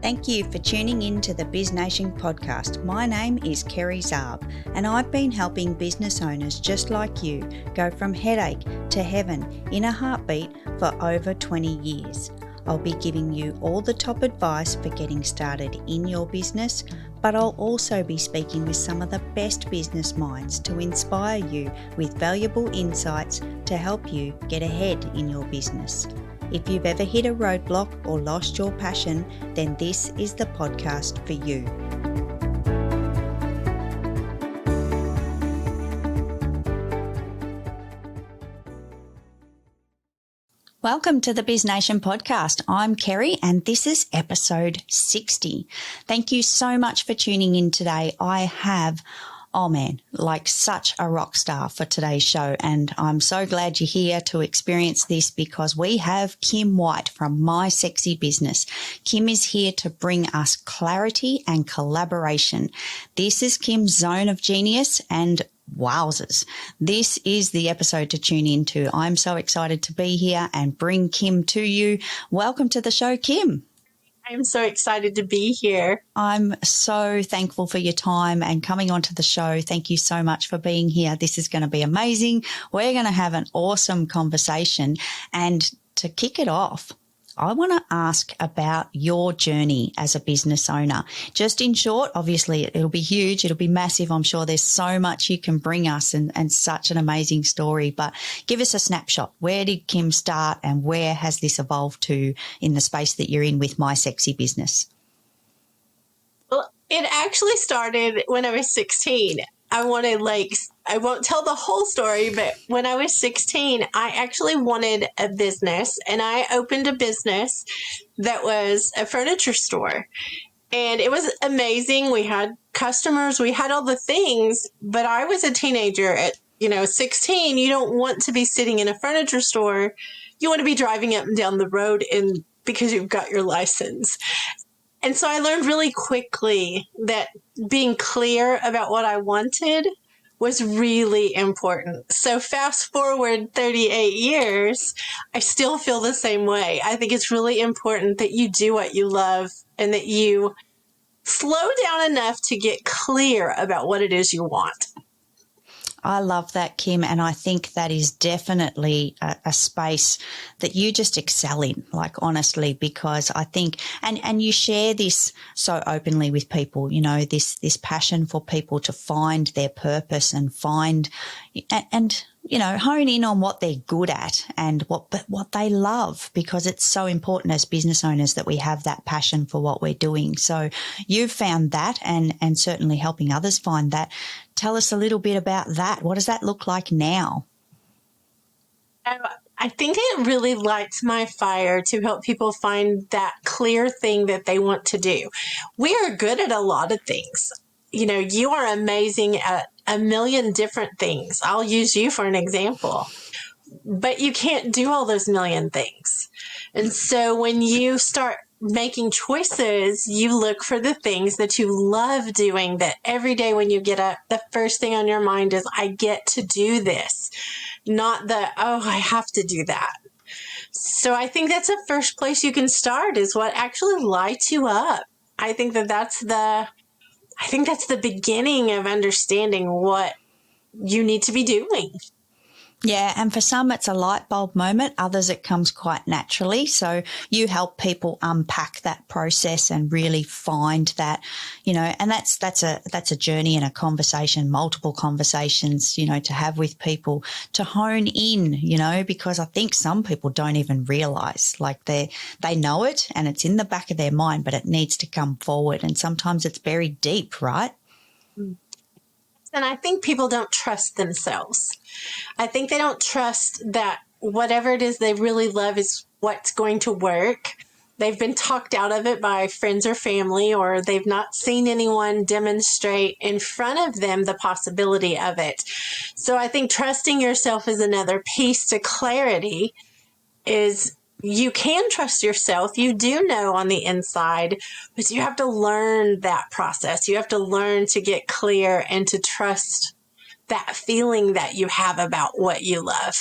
Thank you for tuning in to the BizNation podcast. My name is Kerry Zarb, and I've been helping business owners just like you go from headache to heaven in a heartbeat for over 20 years. I'll be giving you all the top advice for getting started in your business, but I'll also be speaking with some of the best business minds to inspire you with valuable insights to help you get ahead in your business. If you've ever hit a roadblock or lost your passion, then this is the podcast for you. Welcome to the BizNation podcast. I'm Kerry and this is episode 60. Thank you so much for tuning in today. I have such a rock star for today's show. And I'm so glad you're here to experience this because we have Kim White from My Sexy Business. Kim is here to bring us clarity and collaboration. This is Kim's zone of genius and wowzers. This is the episode to tune into. I'm so excited to be here and bring Kim to you. Welcome to the show, Kim. I'm so excited to be here. I'm so thankful for your time and coming onto the show. Thank you so much for being here. This is going to be amazing. We're going to have an awesome conversation. And to kick it off, I want to ask about your journey as a business owner. Just in short, obviously it'll be huge. It'll be massive. I'm sure there's so much you can bring us and such an amazing story, but give us a snapshot. Where did Kim start and where has this evolved to in the space that you're in with My Sexy Business? Well, it actually started when I was 16. I won't tell the whole story, but when I was 16, I actually wanted a business and I opened a business that was a furniture store. And it was amazing. We had customers, we had all the things, but I was a teenager at, 16. You don't want to be sitting in a furniture store. You want to be driving up and down the road because you've got your license. And so I learned really quickly that being clear about what I wanted was really important. So fast forward 38 years, I still feel the same way. I think it's really important that you do what you love and that you slow down enough to get clear about what it is you want. I love that, Kim, and I think that is definitely a space that you just excel in, honestly, because I think, and you share this so openly with people, this passion for people to find their purpose and find and hone in on what they're good at and what they love, because it's so important as business owners that we have that passion for what we're doing. So you've found that and certainly helping others find that. Tell us a little bit about that. What does that look like now? I think it really lights my fire to help people find that clear thing that they want to do. We are good at a lot of things. You are amazing at a million different things. I'll use you for an example, but you can't do all those million things. And so when you start making choices, you look for the things that you love doing, that every day when you get up, the first thing on your mind is, I get to do this, not I have to do that. So I think that's the first place you can start, is what actually lights you up. I think that's the beginning of understanding what you need to be doing. Yeah, and for some it's a light bulb moment, others it comes quite naturally. So you help people unpack that process and really find that, and that's a journey and a conversation, multiple conversations, to have with people to hone in, because I think some people don't even realize, they know it and it's in the back of their mind, but it needs to come forward. And sometimes it's buried deep, right? And I think people don't trust themselves. I think they don't trust that whatever it is they really love is what's going to work. They've been talked out of it by friends or family, or they've not seen anyone demonstrate in front of them the possibility of it. So I think trusting yourself is another piece to clarity. Is you can trust yourself. You do know on the inside, but you have to learn that process. You have to learn to get clear and to trust that feeling that you have about what you love.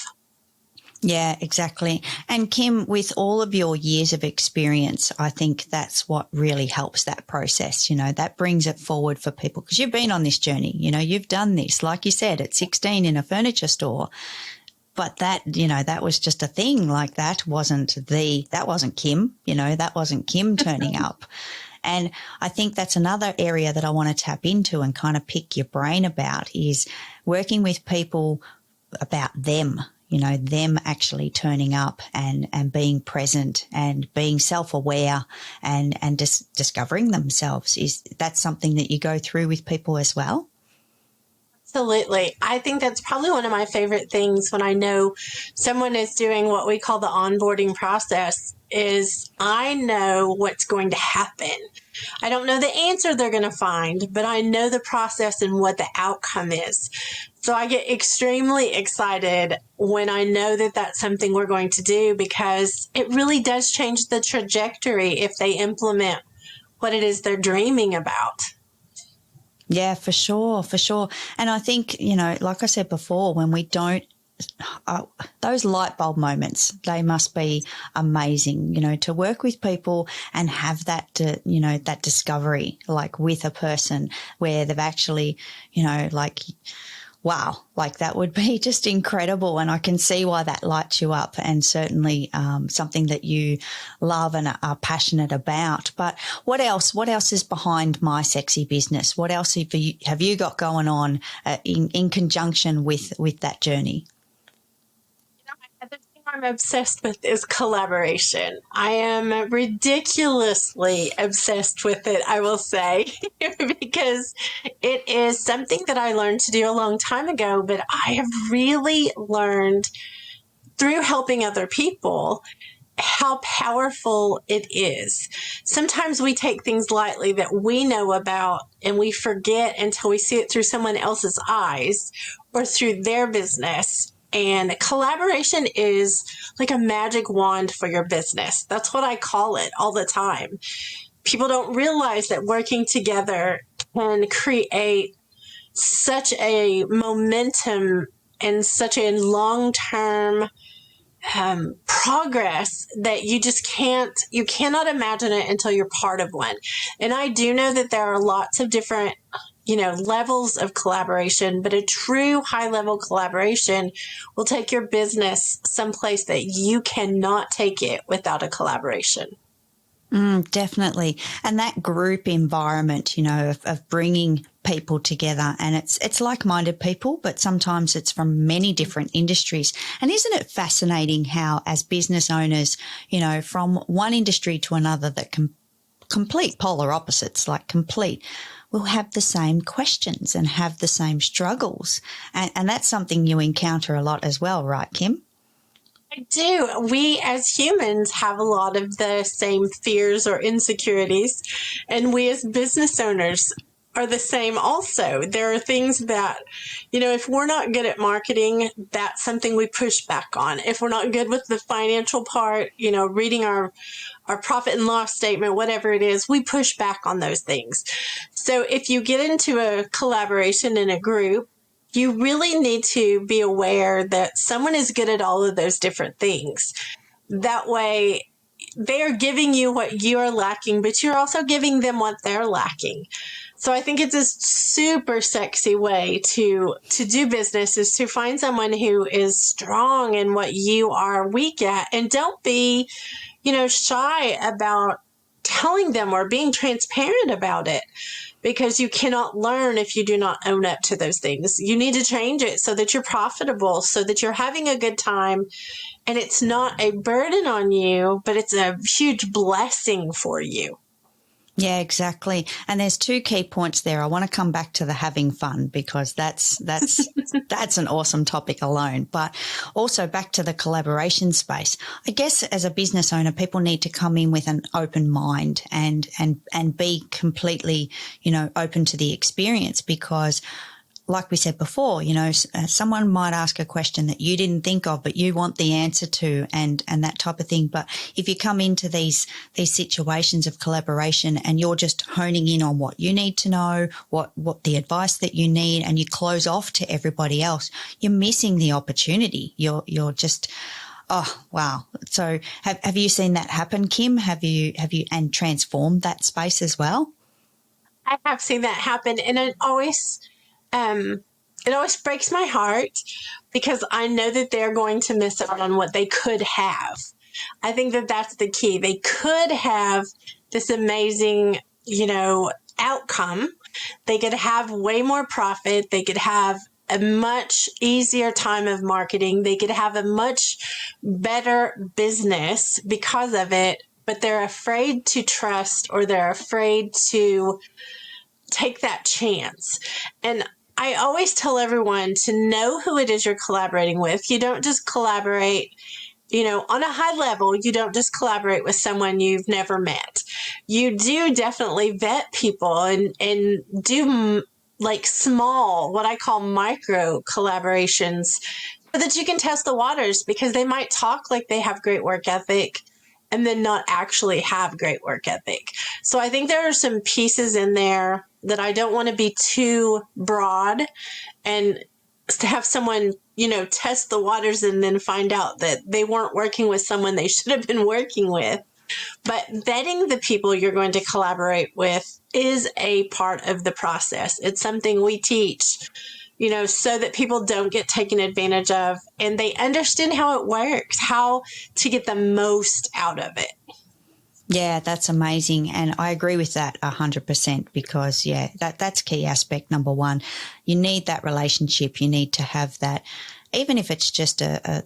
Yeah, exactly. And Kim, with all of your years of experience, I think that's what really helps that process. That brings it forward for people because you've been on this journey. You've done this, like you said, at 16 in a furniture store. But that was just a thing. Like that wasn't Kim, that wasn't Kim turning up. And I think that's another area that I want to tap into and kind of pick your brain about is working with people about them, them actually turning up and being present and being self-aware and just discovering themselves. Is that something that you go through with people as well? Absolutely. I think that's probably one of my favorite things when I know someone is doing what we call the onboarding process is I know what's going to happen. I don't know the answer they're going to find, but I know the process and what the outcome is. So I get extremely excited when I know that that's something we're going to do because it really does change the trajectory if they implement what it is they're dreaming about. Yeah, for sure, for sure. And I think, like I said before, when we don't, those light bulb moments, they must be amazing, to work with people and have that, that discovery, like with a person where they've actually, like, wow, like that would be just incredible. And I can see why that lights you up and certainly something that you love and are passionate about. But what else is behind My Sexy Business? What else have you got going on in conjunction with that journey? The thing I'm obsessed with is collaboration. I am ridiculously obsessed with it, I will say, because it is something that I learned to do a long time ago, but I have really learned through helping other people how powerful it is. Sometimes we take things lightly that we know about and we forget until we see it through someone else's eyes or through their business. And collaboration is like a magic wand for your business. That's what I call it all the time. People don't realize that working together can create such a momentum and such a long-term progress that you cannot imagine it until you're part of one. And I do know that there are lots of different levels of collaboration, but a true high level collaboration will take your business someplace that you cannot take it without a collaboration. Definitely. And that group environment, of bringing people together, and it's like-minded people, but sometimes it's from many different industries. And isn't it fascinating how as business owners, from one industry to another that can complete polar opposites, will have the same questions and have the same struggles. And that's something you encounter a lot as well, right, Kim? I do. We as humans have a lot of the same fears or insecurities, and we as business owners are the same also. There are things that, if we're not good at marketing, that's something we push back on. If we're not good with the financial part, reading our profit and loss statement, whatever it is, we push back on those things. So if you get into a collaboration in a group, you really need to be aware that someone is good at all of those different things. That way, they are giving you what you are lacking, but you're also giving them what they're lacking. So I think it's a super sexy way to do business is to find someone who is strong in what you are weak at, and don't be, shy about telling them or being transparent about it. Because you cannot learn if you do not own up to those things. You need to change it so that you're profitable, so that you're having a good time, and it's not a burden on you, but it's a huge blessing for you. Yeah, exactly. And there's two key points there. I want to come back to the having fun because that's an awesome topic alone. But also back to the collaboration space. I guess as a business owner, people need to come in with an open mind and be completely, open to the experience because like we said before, someone might ask a question that you didn't think of, but you want the answer to and that type of thing. But if you come into these situations of collaboration and you're just honing in on what you need to know, what the advice that you need, and you close off to everybody else, you're missing the opportunity. You're just, Oh, wow. So have you seen that happen, Kim? Have you and transformed that space as well? I have seen that happen, and it always breaks my heart because I know that they're going to miss out on what they could have. I think that that's the key. They could have this amazing, outcome. They could have way more profit. They could have a much easier time of marketing. They could have a much better business because of it, but they're afraid to trust, or they're afraid to take that chance. And I always tell everyone to know who it is you're collaborating with. You don't just collaborate, on a high level. You don't just collaborate with someone you've never met. You do definitely vet people and do like small, what I call micro collaborations, so that you can test the waters, because they might talk like they have great work ethic and then not actually have great work ethic. So I think there are some pieces in there that I don't want to be too broad, and to have someone, test the waters and then find out that they weren't working with someone they should have been working with. But vetting the people you're going to collaborate with is a part of the process. It's something we teach, so that people don't get taken advantage of and they understand how it works, how to get the most out of it. Yeah, that's amazing. And I agree with that 100% because, that's key aspect number one. You need that relationship. You need to have that, even if it's just a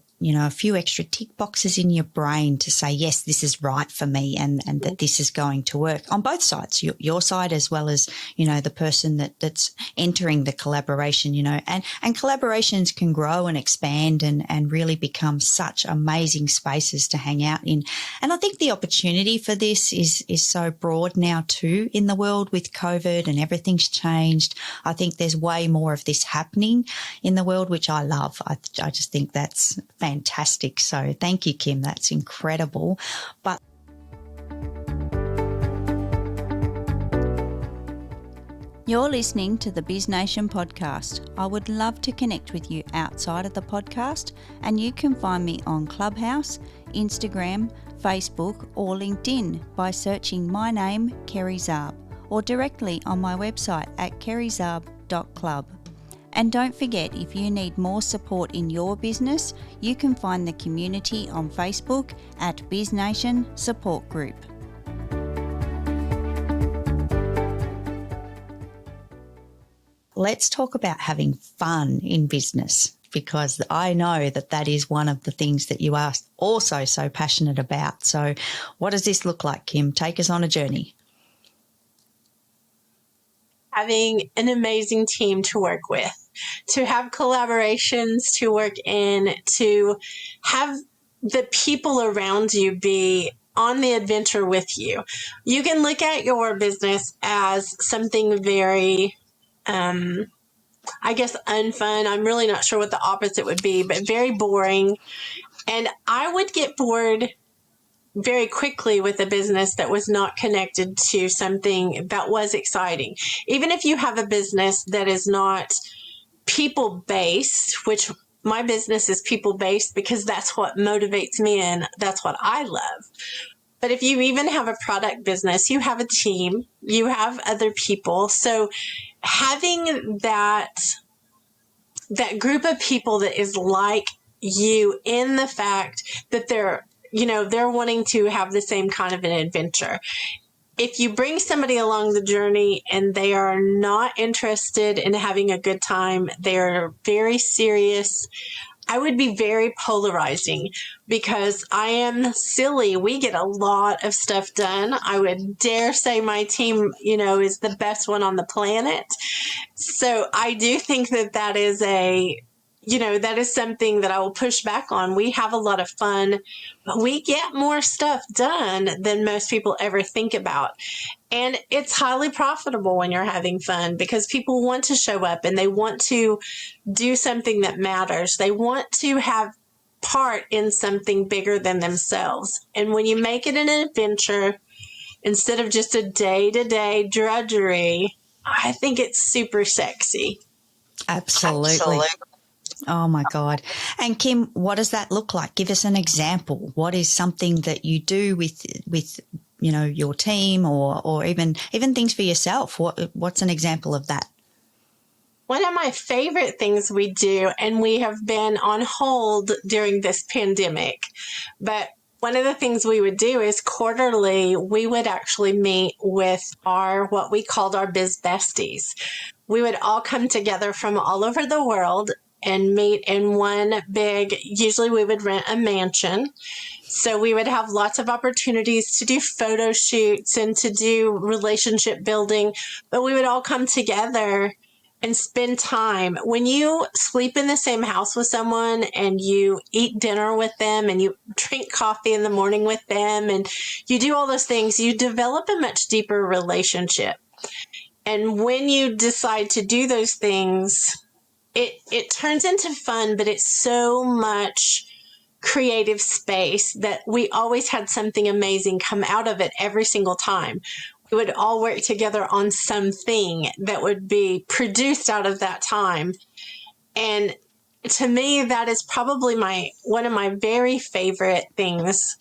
few extra tick boxes in your brain to say, yes, this is right for me and that this is going to work on both sides, your side as well as, the person that's entering the collaboration, and collaborations can grow and expand and really become such amazing spaces to hang out in. And I think the opportunity for this is so broad now too in the world with COVID and everything's changed. I think there's way more of this happening in the world, which I love. I just think that's fantastic. So thank you, Kim. That's incredible. But you're listening to the BizNation podcast. I would love to connect with you outside of the podcast, and you can find me on Clubhouse, Instagram, Facebook, or LinkedIn by searching my name, Kerry Zarb, or directly on my website at kerryzarb.club. And don't forget, if you need more support in your business, you can find the community on Facebook at BizNation Support Group. Let's talk about having fun in business, because I know that is one of the things that you are also so passionate about. So what does this look like, Kim? Take us on a journey. Having an amazing team to work with, to have collaborations to work in, to have the people around you be on the adventure with you. You can look at your business as something very, I guess, unfun. I'm really not sure what the opposite would be, but very boring. And I would get bored very quickly with a business that was not connected to something that was exciting. Even if you have a business that is not people-based, which my business is people-based because that's what motivates me and that's what I love. But if you even have a product business, you have a team, you have other people. So having that group of people that is like you, in the fact that they're wanting to have the same kind of an adventure. If you bring somebody along the journey and they are not interested in having a good time, they're very serious, I would be very polarizing, because I am silly. We get a lot of stuff done. I would dare say my team, is the best one on the planet. So I do think that is that is something that I will push back on. We have a lot of fun. We get more stuff done than most people ever think about. And it's highly profitable when you're having fun, because people want to show up and they want to do something that matters. They want to have part in something bigger than themselves. And when you make it an adventure instead of just a day-to-day drudgery, I think it's super sexy. Absolutely. Oh my God. And Kim, what does that look like? Give us an example. What is something that you do with your team or even things for yourself? What's an example of that? One of my favorite things we do, and we have been on hold during this pandemic, but one of the things we would do is quarterly, we would actually meet with what we called our Biz Besties. We would all come together from all over the world and meet in one big, usually we would rent a mansion. So we would have lots of opportunities to do photo shoots and to do relationship building, but we would all come together and spend time. When you sleep in the same house with someone and you eat dinner with them and you drink coffee in the morning with them and you do all those things, you develop a much deeper relationship. And when you decide to do those things, it turns into fun, but it's so much creative space that we always had something amazing come out of it every single time. We would all work together on something that would be produced out of that time. And to me, that is probably one of my very favorite things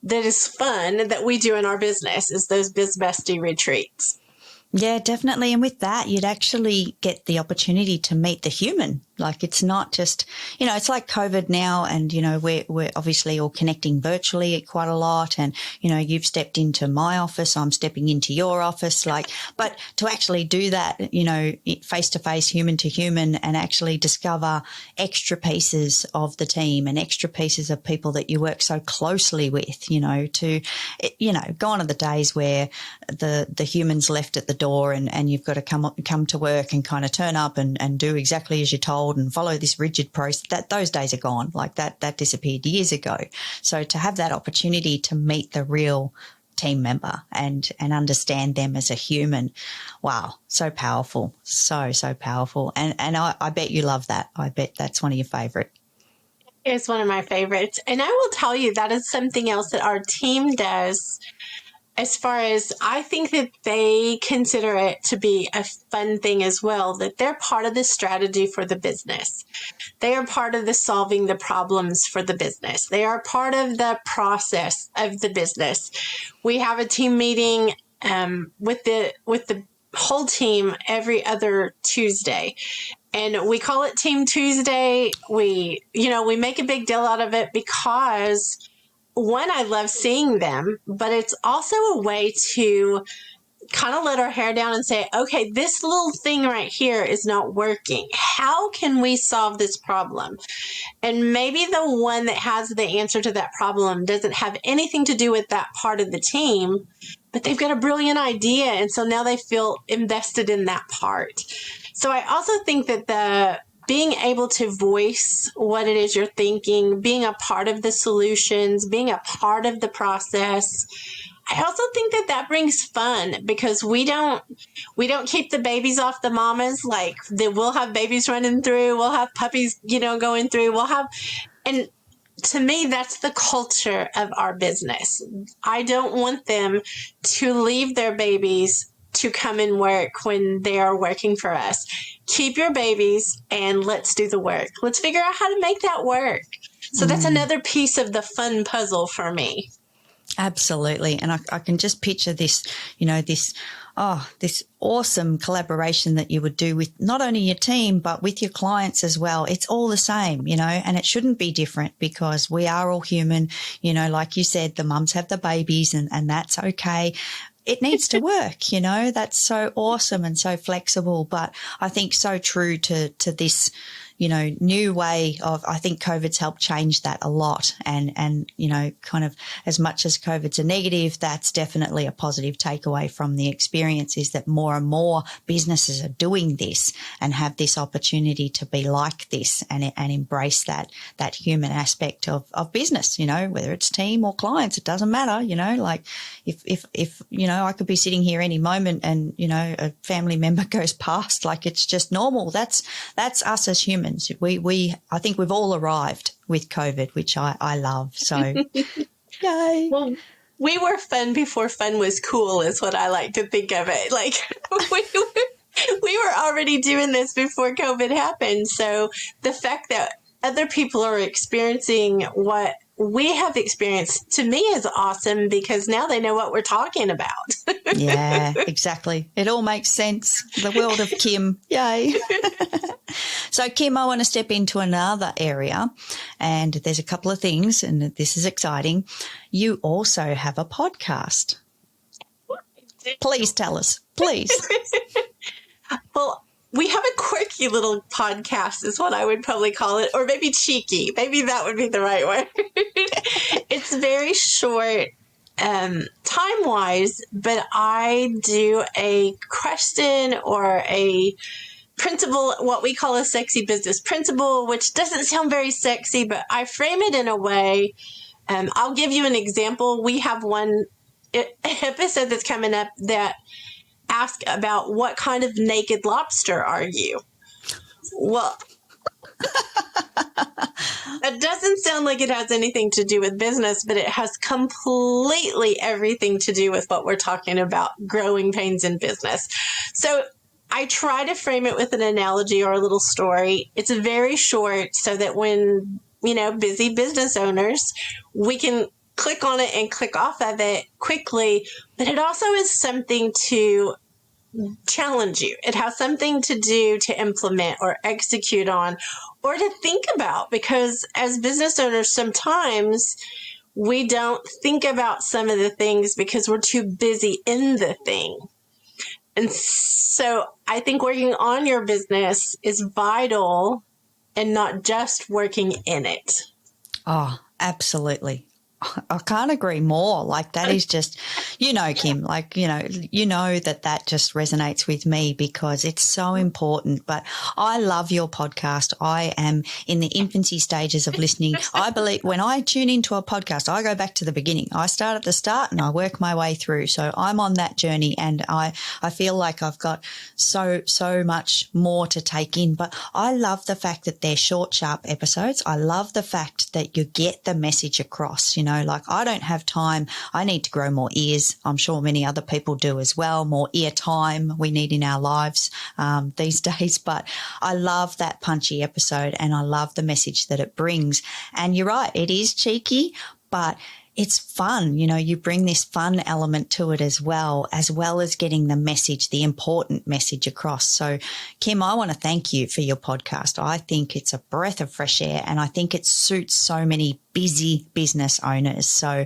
that is fun that we do in our business is those Biz Bestie retreats. Yeah, definitely. And with that, you'd actually get the opportunity to meet the human. Like it's not just, it's like COVID now and, we're obviously all connecting virtually quite a lot. And, you've stepped into my office, I'm stepping into your office, but to actually do that, face to face, human to human and actually discover extra pieces of the team and extra pieces of people that you work so closely with, gone are the days where the humans left at the door and you've got to come to work and kind of turn up and do exactly as you're told and follow this rigid process. Those days are gone. Like that disappeared years ago. So to have that opportunity to meet the real team member and understand them as a human, wow, so powerful, so powerful. And I bet you love that. I bet that's one of your favorite. It's one of my favorites. And I will tell you that is something else that our team does. As far as I think that they consider it to be a fun thing as well, that they're part of the strategy for the business. They are part of the solving the problems for the business. They are part of the process of the business. We have a team meeting with the whole team every other Tuesday. And we call it Team Tuesday. We make a big deal out of it because one, I love seeing them, but it's also a way to kind of let our hair down and say, okay, this little thing right here is not working. How can we solve this problem? And maybe the one that has the answer to that problem doesn't have anything to do with that part of the team, but they've got a brilliant idea. And so now they feel invested in that part. So I also think that being able to voice what it is you're thinking, being a part of the solutions, being a part of the process. I also think that brings fun because we don't keep the babies off the mamas. Like we'll have babies running through, we'll have puppies, going through, and to me, that's the culture of our business. I don't want them to leave their babies to come and work when they are working for us. Keep your babies and let's do the work. Let's figure out how to make that work. So that's another piece of the fun puzzle for me. Absolutely. And I can just picture this, this awesome collaboration that you would do with not only your team, but with your clients as well. It's all the same, and it shouldn't be different because we are all human. Like you said, the mums have the babies and that's okay. It needs to work, that's so awesome and so flexible. But I think so true to this, new way of, I think COVID's helped change that a lot. And, kind of as much as COVID's a negative, that's definitely a positive takeaway from the experience is that more and more businesses are doing this and have this opportunity to be like this and embrace that human aspect of business, whether it's team or clients, it doesn't matter, like if I could be sitting here any moment and, a family member goes past, like it's just normal. That's us as humans. I think we've all arrived with COVID, which I love. So, yay. Well, we were fun before fun was cool is what I like to think of it. Like We were already doing this before COVID happened. So the fact that other people are experiencing what we have experienced, to me, is awesome because now they know what we're talking about. Yeah, exactly. It all makes sense. The world of Kim. Yay. So, Kim, I want to step into another area, and there's a couple of things, and this is exciting. You also have a podcast. Please tell us, please. Well, we have a quirky little podcast is what I would probably call it, or maybe cheeky. Maybe that would be the right word. It's very short time-wise, but I do a question or a principle, what we call a sexy business principle, which doesn't sound very sexy, but I frame it in a way. I'll give you an example. We have one episode that's coming up that asks about what kind of naked lobster are you? Well, it doesn't sound like it has anything to do with business, but it has completely everything to do with what we're talking about, growing pains in business. So I try to frame it with an analogy or a little story. It's very short so that when, busy business owners, we can click on it and click off of it quickly, but it also is something to challenge you. It has something to do to implement or execute on or to think about, because as business owners, sometimes we don't think about some of the things because we're too busy in the thing. And so I think working on your business is vital and not just working in it. Oh, absolutely. I can't agree more. Like that is just, Kim, like, that just resonates with me because it's so important. But I love your podcast. I am in the infancy stages of listening. I believe when I tune into a podcast, I go back to the beginning. I start at the start and I work my way through. So I'm on that journey and I feel like I've got so much more to take in. But I love the fact that they're short, sharp episodes. I love the fact that you get the message across, like I don't have time. I need to grow more ears. I'm sure many other people do as well. More ear time we need in our lives these days. But I love that punchy episode and I love the message that it brings. And you're right, it is cheeky, but it's fun. You bring this fun element to it as well as getting the message, the important message across. So, Kim, I want to thank you for your podcast. I think it's a breath of fresh air and I think it suits so many busy business owners. So,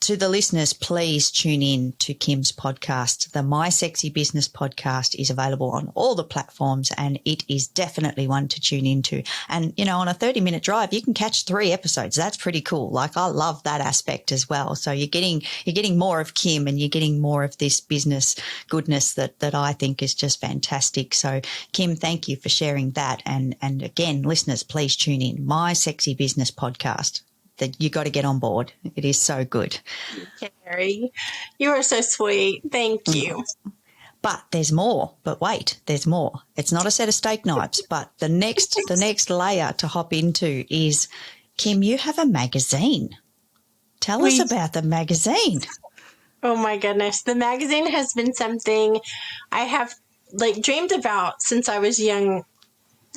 to the listeners, please tune in to Kim's podcast. The My Sexy Business podcast is available on all the platforms and it is definitely one to tune into. And, on a 30-minute drive, you can catch 3 episodes. That's pretty cool. Like I love that aspect as well. So you're getting more of Kim and you're getting more of this business goodness that I think is just fantastic. So Kim, thank you for sharing that. And again, listeners, please tune in. My Sexy Business podcast. That you got to get on board. It is so good. Kerry, you are so sweet. Thank you. But there's more. But wait, there's more. It's not a set of steak knives, but the next layer to hop into is, Kim, you have a magazine. Tell us about the magazine. Oh my goodness. The magazine has been something I have dreamed about since I was young,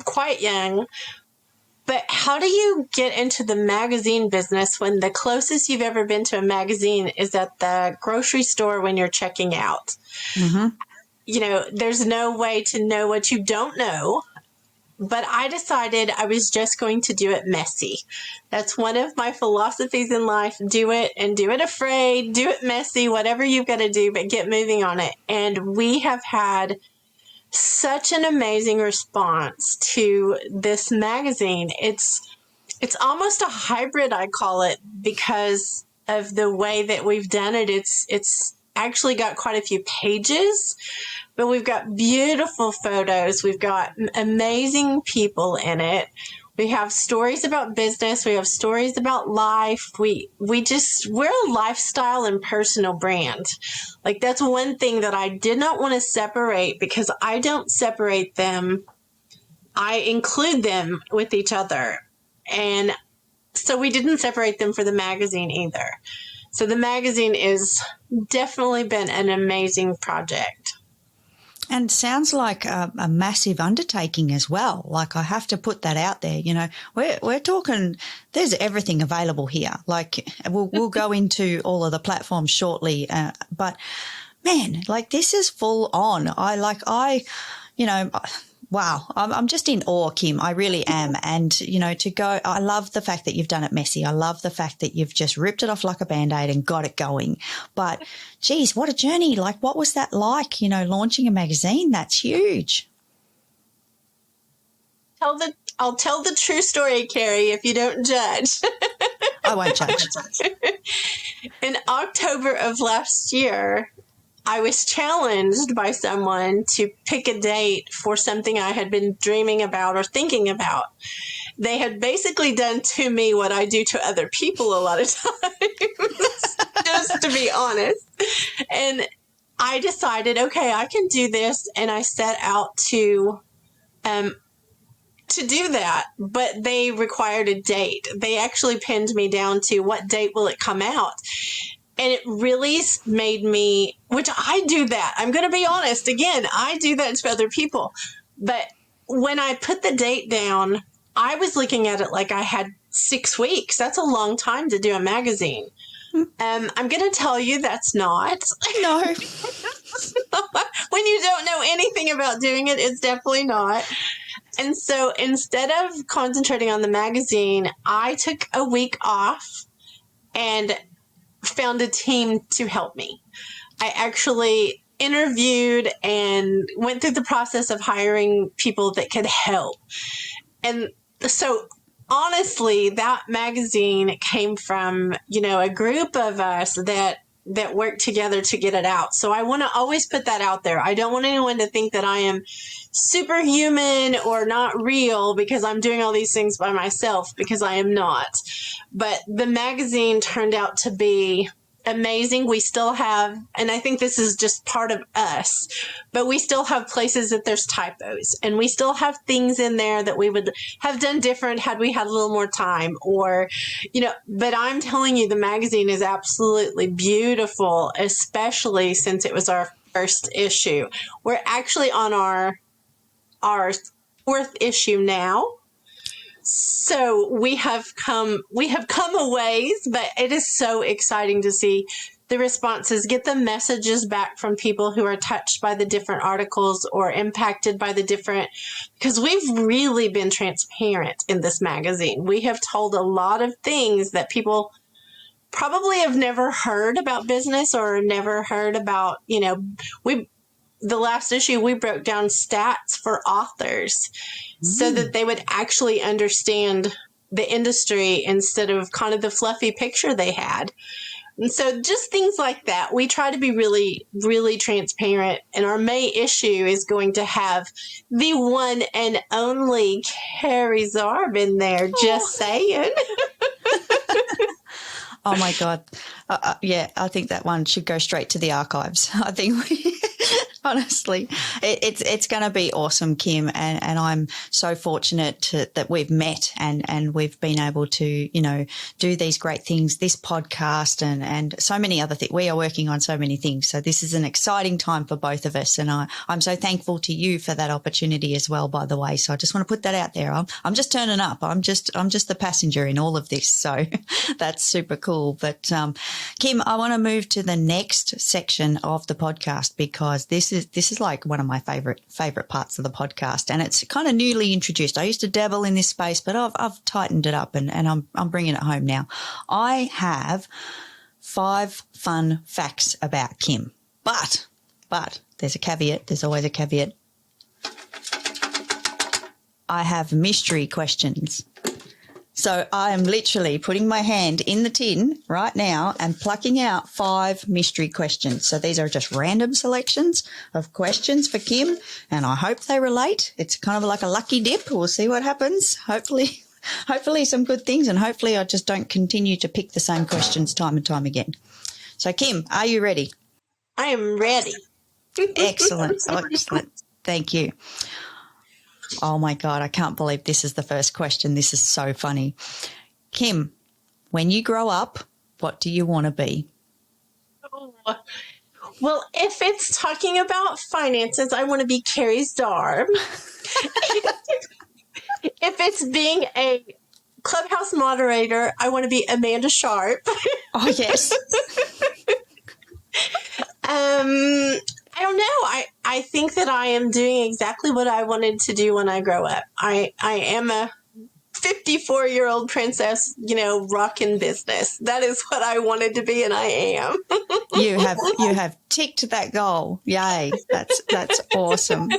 quite young. But how do you get into the magazine business when the closest you've ever been to a magazine is at the grocery store when you're checking out? Mm-hmm. There's no way to know what you don't know. But I decided I was just going to do it messy. That's one of my philosophies in life. Do it and do it afraid, do it messy, whatever you've got to do, but get moving on it. And we have had such an amazing response to this magazine. It's almost a hybrid, I call it, because of the way that we've done it. It's actually got quite a few pages, but we've got beautiful photos. We've got amazing people in it. We have stories about business. We have stories about life. We're a lifestyle and personal brand. Like that's one thing that I did not want to separate because I don't separate them. I include them with each other. And so we didn't separate them for the magazine either. So the magazine is definitely been an amazing project. And sounds like a massive undertaking as well. Like, I have to put that out there. You know, we're talking. There's everything available here. Like, we'll go into all of the platforms shortly, but man, like, this is full on. You know. Wow, I'm just in awe, Kim. I really am. And, you know, I love the fact that you've done it messy. I love the fact that you've just ripped it off like a Band-Aid and got it going. But, geez, what a journey. Like, what was that like, you know, launching a magazine? That's huge. I'll tell the true story, Kerry, if you don't judge. I won't judge. In October of last year, I was challenged by someone to pick a date for something I had been dreaming about or thinking about. They had basically done to me what I do to other people a lot of times, just to be honest. And I decided, okay, I can do this. And I set out to do that, but they required a date. They actually pinned me down to what date will it come out? And it really made me, which I do that. I'm going to be honest. Again, I do that to other people. But when I put the date down, I was looking at it like I had 6 weeks. That's a long time to do a magazine. I'm going to tell you that's not. No. When you don't know anything about doing it, it's definitely not. And so instead of concentrating on the magazine, I took a week off and found a team to help me. I actually interviewed and went through the process of hiring people that could help. And so honestly, that magazine came from, you know, a group of us that work together to get it out. So I want to always put that out there. I don't want anyone to think that I am superhuman or not real because I'm doing all these things by myself, because I am not. But the magazine turned out to be amazing. We still have, and I think this is just part of us, but we still have places that there's typos, and we still have things in there that we would have done different had we had a little more time, or, you know, but I'm telling you, the magazine is absolutely beautiful, especially since it was our first issue. We're actually on our 4th issue now. So we have come a ways, but it is so exciting to see the responses, get the messages back from people who are touched by the different articles or impacted by the different, because we've really been transparent in this magazine. We have told a lot of things that people probably have never heard about business or never heard about, you know, the last issue, we broke down stats for authors so that they would actually understand the industry instead of kind of the fluffy picture they had. And so just things like that. We try to be really, really transparent. And our May issue is going to have the one and only Kerry Zarb in there, just saying. Oh, my God. Yeah, I think that one should go straight to the archives. I think honestly, it's going to be awesome, Kim, and I'm so fortunate that we've met and we've been able to, you know, do these great things, this podcast and so many other things. We are working on so many things. So this is an exciting time for both of us, and I'm so thankful to you for that opportunity as well, by the way. So I just want to put that out there. I'm just turning up. I'm just the passenger in all of this. So that's super cool. But Kim, I want to move to the next section of the podcast, because this is like one of my favorite parts of the podcast, and it's kind of newly introduced. I used to dabble in this space, but I've tightened it up and I'm bringing it home now. I have 5 fun facts about Kim, but there's a caveat. There's always a caveat. I have mystery questions. So I am literally putting my hand in the tin right now and plucking out 5 mystery questions. So these are just random selections of questions for Kim, and I hope they relate. It's kind of like a lucky dip. We'll see what happens. Hopefully some good things, and hopefully I just don't continue to pick the same questions time and time again. So Kim, are you ready? I am ready. Excellent. Excellent. Thank you. Oh, my God, I can't believe this is the first question. This is so funny. Kim, when you grow up, what do you want to be? Oh, Well, if it's talking about finances, I want to be Kerry's Zarb. If it's being a Clubhouse moderator, I want to be Amanda Sharp. Oh, yes. I don't know. I think that I am doing exactly what I wanted to do when I grow up. I am a 54-year-old princess, rocking business. That is what I wanted to be, and I am. You have ticked that goal. Yay. That's awesome.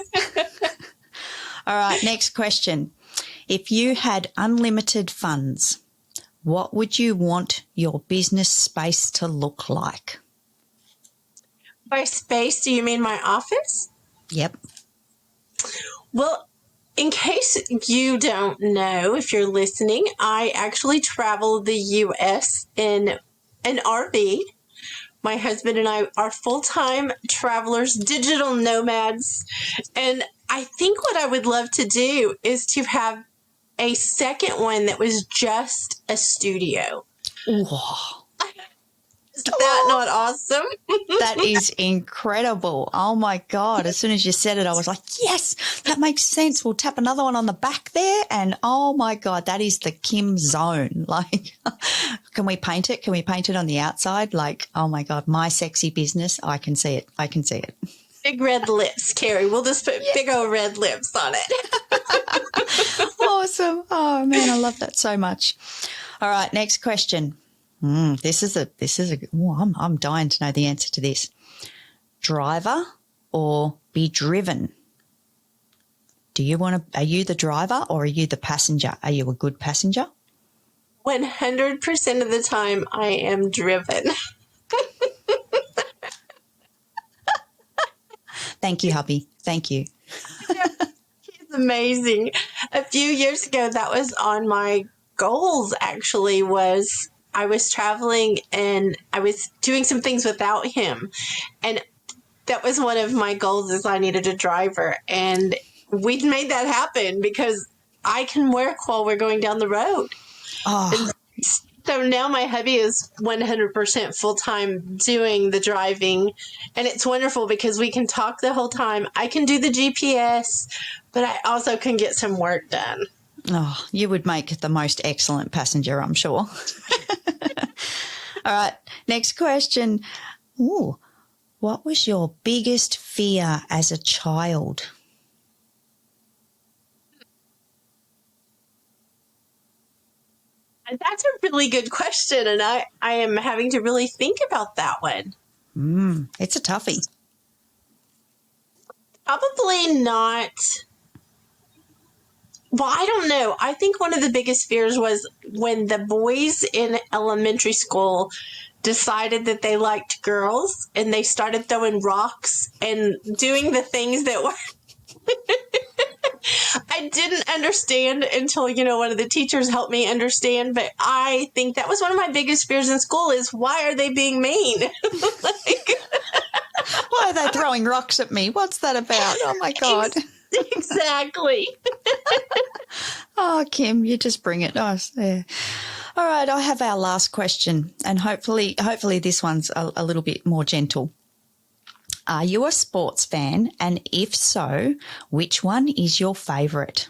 All right, next question. If you had unlimited funds, what would you want your business space to look like? By space, do you mean my office? Yep. Well, in case you don't know, if you're listening, I actually travel the U.S. in an RV. My husband and I are full-time travelers, digital nomads. And I think what I would love to do is to have a second one that was just a studio. Ooh. Is that not awesome? That is incredible. Oh, my God. As soon as you said it, I was like, yes, that makes sense. We'll tap another one on the back there. And, oh, my God, that is the Kim zone. Like, can we paint it? Can we paint it on the outside? Like, oh, my God, my sexy business. I can see it. I can see it. Big red lips, Kerry. We'll just put big old red lips on it. Awesome. Oh, man, I love that so much. All right, next question. I'm dying to know the answer to this. Driver or be driven? Are you the driver or are you the passenger? Are you a good passenger? 100% of the time, I am driven. Thank you, hubby. Thank you. He's amazing. A few years ago, that was on my goals, actually, was I was traveling and I was doing some things without him. And that was one of my goals is I needed a driver. And we made that happen because I can work while we're going down the road. Oh, So now my hubby is 100% full-time doing the driving, and it's wonderful because we can talk the whole time. I can do the GPS, but I also can get some work done. oh, you would make the most excellent passenger, I'm sure. All right, next question. Ooh, what was your biggest fear as a child? And that's a really good question, and I am having to really think about that one. It's a toughie. Probably not. Well, I don't know. I think one of the biggest fears was when the boys in elementary school decided that they liked girls and they started throwing rocks and doing the things that were I didn't understand until, one of the teachers helped me understand. But I think that was one of my biggest fears in school is why are they being mean? Why are they throwing rocks at me? What's that about? Oh, my God. Exactly. Oh, Kim, you just bring it. Oh, yeah. All right, I have our last question, and hopefully this one's a little bit more gentle. Are you a sports fan? And if so, which one is your favourite?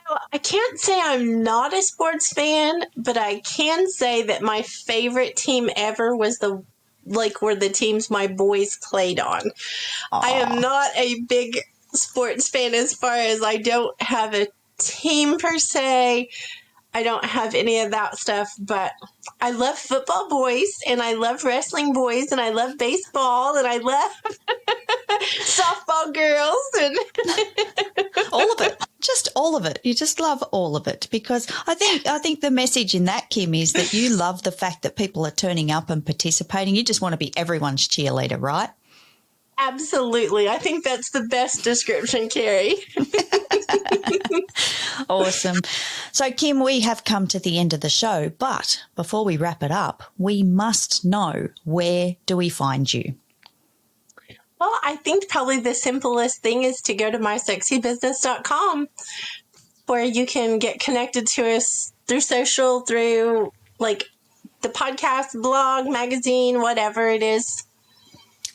No, I can't say I'm not a sports fan, but I can say that my favorite team ever was were the teams my boys played on. I am not a big sports fan as far as I don't have a team per se. I don't have any of that stuff, but I love football boys and I love wrestling boys and I love baseball and I love softball girls and all of it. Just all of it. You just love all of it because I think the message in that, Kim, is that you love the fact that people are turning up and participating. You just want to be everyone's cheerleader, right? Absolutely. I think that's the best description, Kerry. Awesome. So, Kim, we have come to the end of the show, but before we wrap it up, we must know, where do we find you? Well, I think probably the simplest thing is to go to mysexybusiness.com where you can get connected to us through social, through the podcast, blog, magazine, whatever it is.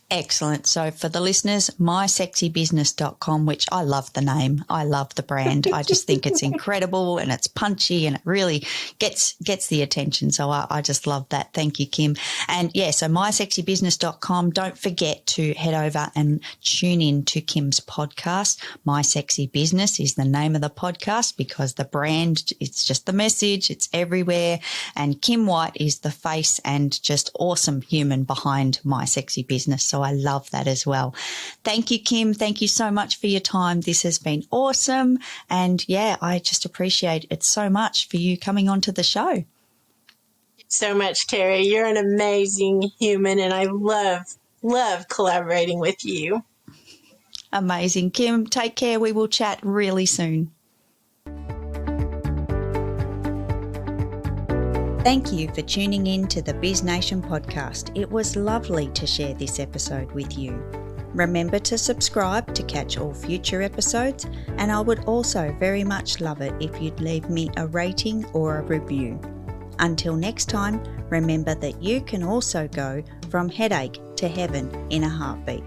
Excellent. So for the listeners, mysexybusiness.com, which I love the name. I love the brand. I just think it's incredible and it's punchy and it really gets the attention. So I just love that. Thank you, Kim. And yeah, so mysexybusiness.com. Don't forget to head over and tune in to Kim's podcast. My Sexy Business is the name of the podcast because the brand, it's just the message. It's everywhere. And Kim White is the face and just awesome human behind My Sexy Business. So I love that as well. Thank you, Kim. Thank you so much for your time. This has been awesome. And yeah, I just appreciate it so much for you coming onto the show. So much, Kerry. You're an amazing human, and I love collaborating with you. Amazing. Kim, take care. We will chat really soon. Thank you for tuning in to the BizNation podcast. It was lovely to share this episode with you. Remember to subscribe to catch all future episodes, and I would also very much love it if you'd leave me a rating or a review. Until next time, remember that you can also go from headache to heaven in a heartbeat.